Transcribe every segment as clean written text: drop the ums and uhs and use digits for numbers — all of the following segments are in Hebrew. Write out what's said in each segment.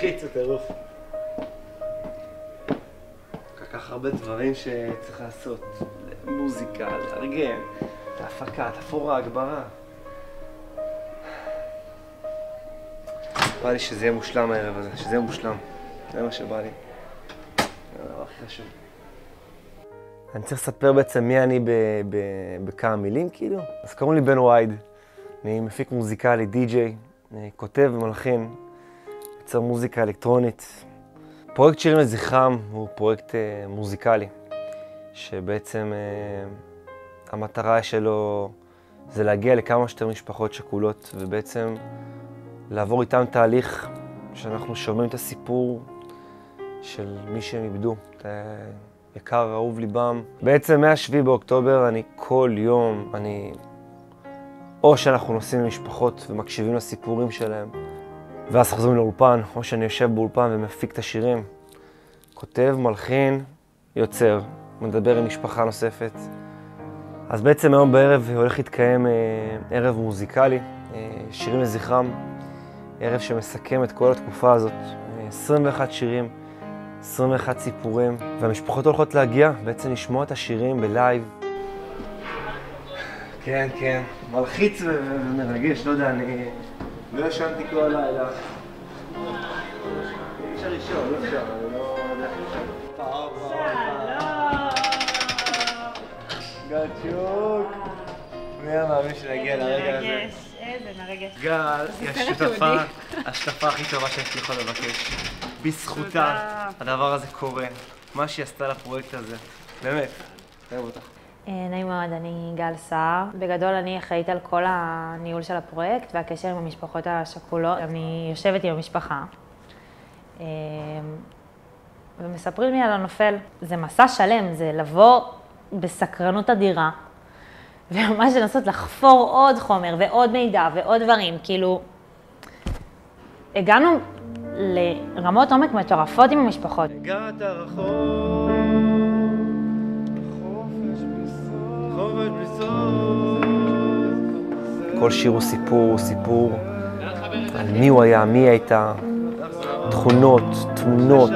מלחיץ וטירוף. כל כך הרבה דברים שצריך לעשות. מוזיקה, לארגן, להפקה, תפאורה, הגברה. בא לי שזה יהיה מושלם הערב הזה, שזה יהיה מושלם. זה מה שבא לי. זה הדבר הכי חשוב. אני צריך לספר בעצם מי אני בכמה מילים, כאילו. אז קוראים לי בן וייד. אני מפיק מוזיקלי, די-ג'יי, כותב ומלחין, יוצר מוזיקה אלקטרונית. פרויקט שירים לזכרם הוא פרויקט מוזיקלי, שבעצם המטרה שלו זה להגיע לכמה שיותר משפחות שכולות, ובעצם לעבור איתם תהליך שאנחנו שומעים את הסיפור של מי שהם איבדו, את יקר, אהוב ליבם. בעצם מה-7 באוקטובר אני כל יום, או שאנחנו נוסעים למשפחות ומקשיבים לסיפורים שלהם, ואז חוזרים לאולפן, או שאני יושב באולפן ומפיק את השירים, כותב, מלחין, יוצר, מדבר עם משפחה נוספת. אז בעצם היום בערב הולך להתקיים ערב מוזיקלי, שירים לזכרם, ערב שמסכם את כל התקופה הזאת, 21 שירים, 21 סיפורים, והמשפחות הולכות להגיע, בעצם לשמוע את השירים בלייב. כן, כן, מלחיץ ומרגש, לא יודע, אני לא ישנתי כל הלילה. אי אפשר לישון, לא אפשר, אני לא יודע. גלצ'וק! מי המאמין שנגיע לרגע הזה? מרגש, איזה מרגש. גל היא השותפה הכי טובה שאני יכול לבקש. בזכותה הדבר הזה קורה. מה שהיא עשתה לפרויקט הזה. באמת, אוהב אותך. נעים מאוד, אני גל סער. בגדול אני אחראית על כל הניהול של הפרויקט והקשר עם המשפחות השכולות. אני יושבת עם המשפחה ומספרים לי על הנופל. זה מסע שלם, זה לבוא בסקרנות אדירה וממש לנסות לחפור עוד חומר ועוד מידע ועוד דברים. כאילו, הגענו לרמות עומק מטורפות עם המשפחות. הגעת רחוק, חופש בסוף. כל שיר הוא סיפור על מי הוא היה, מי הייתה, תכונות, תמונות.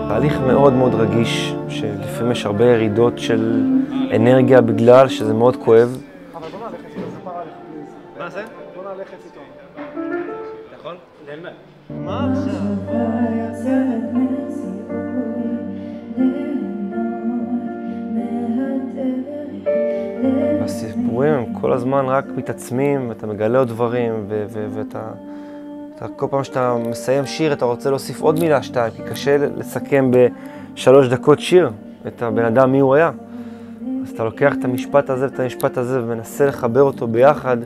תהליך מאוד מאוד רגיש, שלפעמים יש הרבה ירידות של אנרגיה בגלל שזה מאוד כואב. אבל בוא נלכת איתו, זה פרה לך. מה זה? בוא נלכת איתו. אתה יכול? באמת. מה עכשיו? הסיפורים הם כל הזמן רק מתעצמים, ואתה מגלה עוד דברים, ואתה כל פעם שאתה מסיים שיר, אתה רוצה להוסיף עוד מילה, שתיים, כי קשה לסכם ב3 דקות שיר את הבן אדם מי הוא היה. אז אתה לוקח את המשפט הזה ואת המשפט הזה ומנסה לחבר אותו ביחד,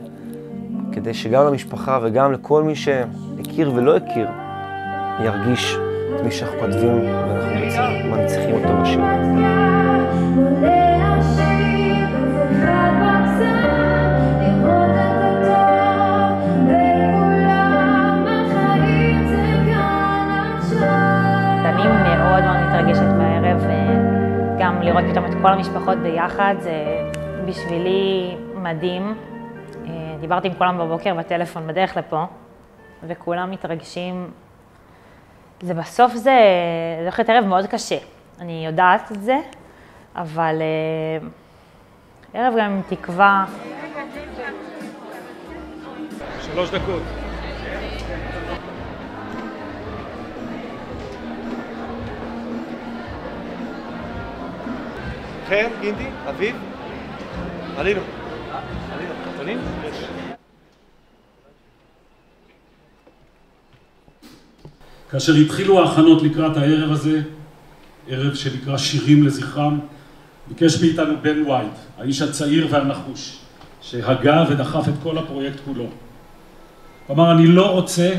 כדי שגם למשפחה וגם לכל מי שהכיר ולא הכיר, ירגיש את מי שאנחנו כותבים ואנחנו בעצם מנציחים אותו בשיר. אני מאוד מאוד מתרגשת בערב, גם לראות פתאום את כל המשפחות ביחד, זה בשבילי מדהים. דיברתי עם כולם בבוקר בטלפון בדרך לפה, וכולם מתרגשים. זה בסוף זה הולך להיות ערב מאוד קשה, אני יודעת את זה, אבל ערב גם עם תקווה. 3 דקות. חן, גינדי, אביב, עלינו. עונים? כאשר התחילו ההכנות לקראת הערב הזה, ערב שנקרא שירים לזכרם, ביקש מאיתנו בן וייד, האיש הצעיר והנחוש, שהגה ודחף את כל הפרויקט כולו. הוא אמר, אני לא רוצה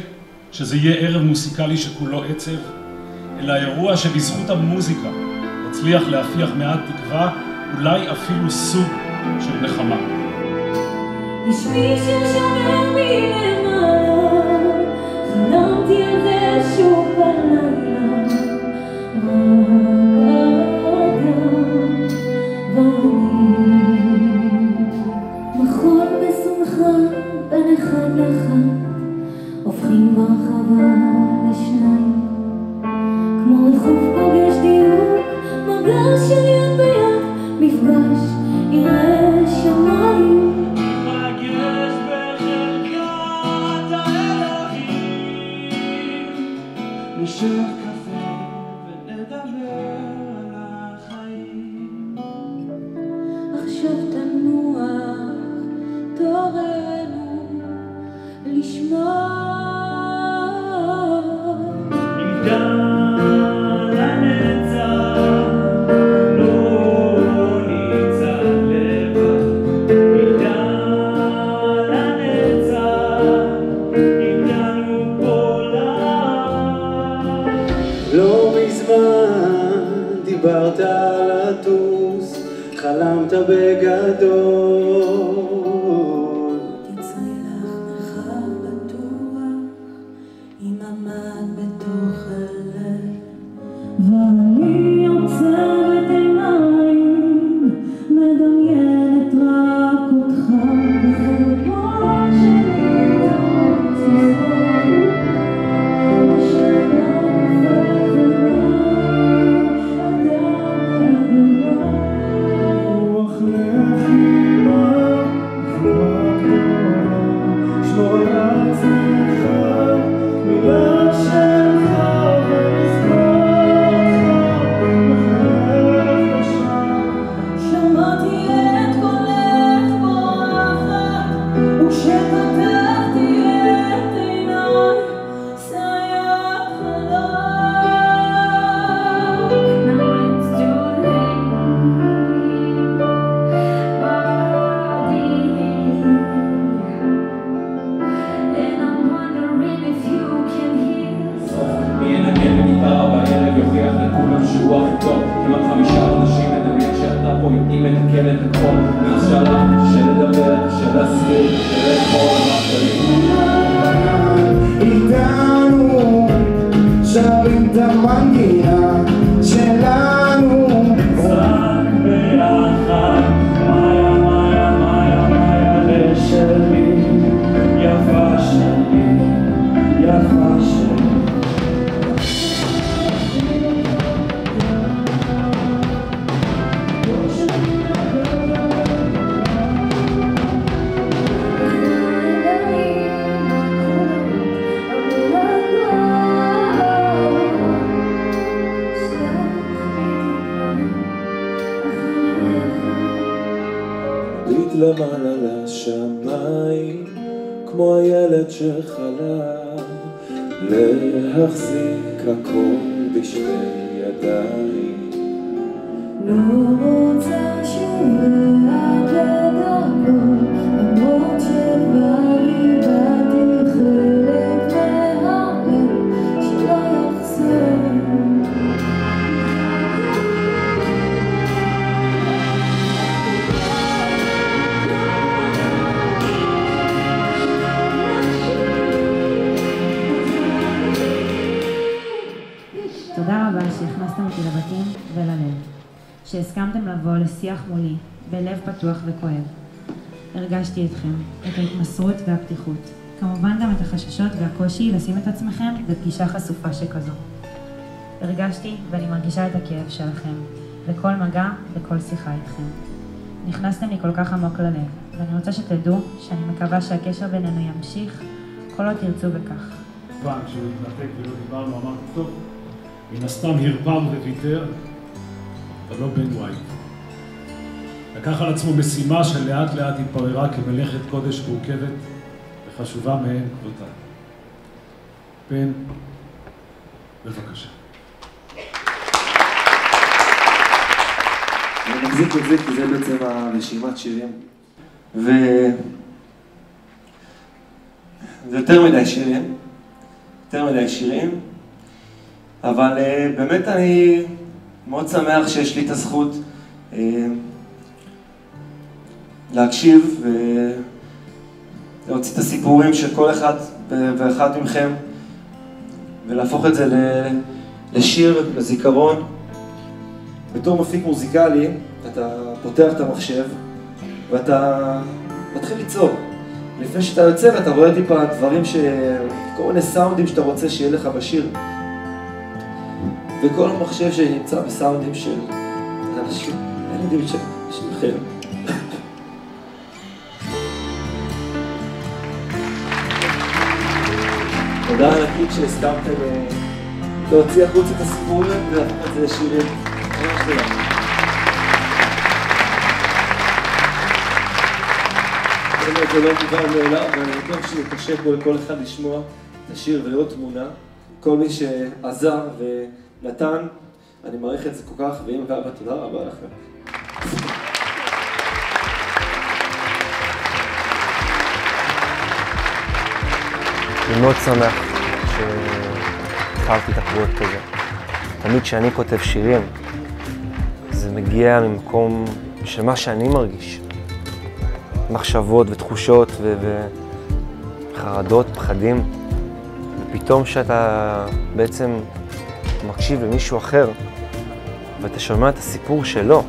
שזה יהיה ערב מוסיקלי שכולו עצב, אלא אירוע שבזכות המוזיקה הצליח להפיח מעט תקווה, אולי אפילו סוג של נחמה. יש מישהו שומר בי למעלה, חלמתי על זה שוב בלילה, רק ואני מחול בשמחה בין אחד לאחד, הופכים ברחבה לשניים שוב תנוח תורנו לשמוע לא מזמן דיברת על לטוס, חלמת בגדול. תצרי לך מרחב בטוח עם ממ"ד בתוך הלב, ואני עוצמת עיניים מדמיינת רק אותך בחלומות שלי איתנו שרים את המנגינה שלנו רק ביחד מאיה מאיה מאיה מאיה לשלי יפה שלי יפה שלי למעלה לשמיים כמו הילד שחלם להחזיק הכל בשתי ידיים. לא רוצה שוב לאט לדרכו למרות שכבר איבדתי חלק מהלב שלא יחזור. תודה רבה שהכנסתם אותי לבתים וללב, שהסכמתם לבוא לשיח מולי בלב פתוח וכואב. הרגשתי אתכם, את ההתמסרות והפתיחות, כמובן גם את החששות והקושי לשים את עצמכם בפגישה חשופה שכזו. הרגשתי ואני מרגישה את הכאב שלכם, בכל מגע וכל שיחה איתכם. נכנסתם לי כל כך עמוק ללב, ואני רוצה שתדעו שאני מקווה שהקשר בינינו ימשיך כל עוד תרצו בכך. פעם כשהוא התנתק ולא דיברנו אמרתי טוב, מן הסתם הרפם וויתר, אבל לא בן ווייט. לקח על עצמו משימה שלאט לאט התבררה כמלאכת קודש מורכבת וחשובה מאין כמותה. בן, בבקשה. אני מחזיק את זה כי זה בעצם הרשימת שירים. וזה יותר מדי שירים, אבל באמת אני מאוד שמח שיש לי את הזכות להקשיב ולהוציא את הסיפורים של כל אחד ואחת מכם ולהפוך את זה לשיר, לזיכרון. בתור מפיק מוזיקלי אתה פותח את המחשב ואתה מתחיל ליצור. לפני שאתה יוצא ואתה רואה טיפה דברים כל מיני סאונדים שאתה רוצה שיהיה לך בשיר. וכל המחשב שנמצא בסאונדים של אנשים, ילדים שלכם. תודה ענקית שהסכמתם להוציא החוצה את הסיפורים ולהפוך את זה לשירים. ממש תודה. באמת זה לא מובן מאליו, ואני בטוח שזה קשה פה לכל אחד לשמוע את השיר ולראות תמונה. כל מי שעזר ונתן, אני מעריך את זה כל כך, ואמא ואבא, תודה רבה לכם. אני מאוד שמח שהתחלתי את הפרויקט הזה. תמיד כשאני כותב שירים, זה מגיע ממקום של מה שאני מרגיש. מחשבות ותחושות וחרדות, פחדים. ופתאום שאתה בעצם מקשיב למישהו אחר, ואתה שומע את הסיפור שלו,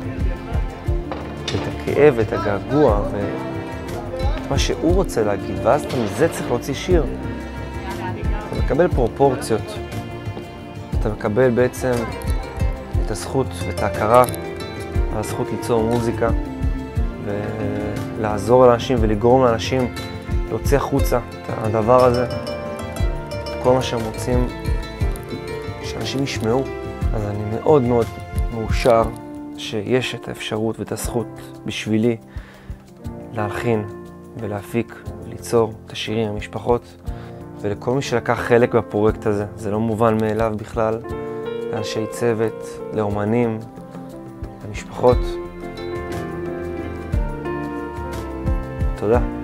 את הכאב, את הגעגוע, ואת מה שהוא רוצה להגיד, ואז אתה מזה צריך להוציא שיר. אתה מקבל פרופורציות, אתה מקבל בעצם את הזכות ואת ההכרה על הזכות ליצור מוזיקה ולעזור לאנשים ולגרום לאנשים להוציא החוצה את הדבר הזה, את כל מה שהם רוצים שאנשים ישמעו. אז אני מאוד מאוד מאושר שיש את האפשרות ואת הזכות בשבילי להלחין ולהפיק וליצור את השירים, המשפחות. ולכל מי שלקח חלק בפרויקט הזה, זה לא מובן מאליו בכלל, לאנשי צוות, לאומנים, למשפחות. תודה.